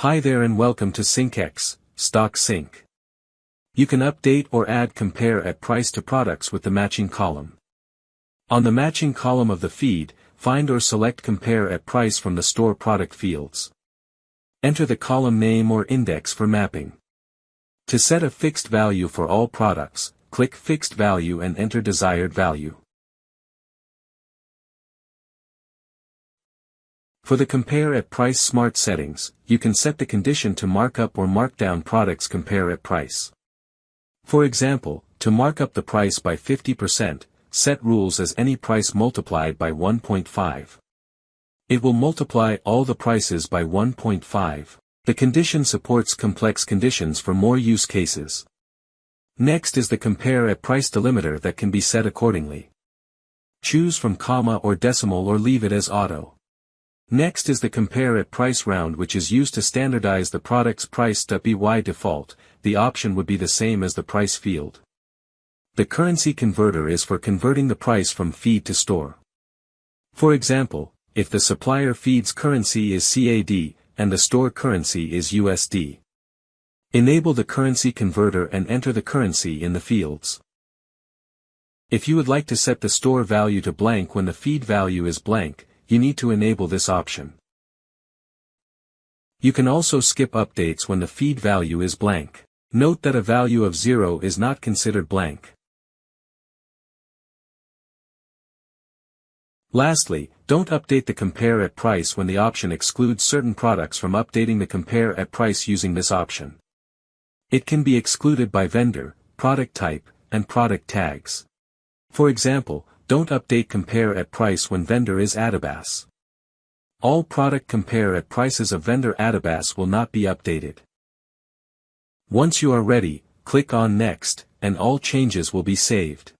Hi there and welcome to syncX, Stock Sync. You can update or add compare at price to products with the matching column. On the matching column of the feed, find or select compare at price from the store product fields. Enter the column name or index for mapping. To set a fixed value for all products, click Fixed Value and enter desired value. For the compare at price smart settings, you can set the condition to markup or markdown products compare at price. For example, to mark up the price by 50%, set rules as any price multiplied by 1.5. It will multiply all the prices by 1.5. The condition supports complex conditions for more use cases. Next is the compare at price delimiter that can be set accordingly. Choose from comma or decimal or leave it as auto. Next is the compare at price round, which is used to standardize the product's price. By default, the option would be the same as the price field. The currency converter is for converting the price from feed to store. For example, if the supplier feed's currency is CAD, and the store currency is USD. Enable the currency converter and enter the currency in the fields. If you would like to set the store value to blank when the feed value is blank, you need to enable this option. You can also skip updates when the feed value is blank. Note that a value of 0 is not considered blank. Lastly, don't update the compare at price when the option excludes certain products from updating the compare at price using this option. It can be excluded by vendor, product type, and product tags. For example, don't update compare at price when vendor is Adabas. All product compare at prices of vendor Adabas will not be updated. Once you are ready, click on Next, and all changes will be saved.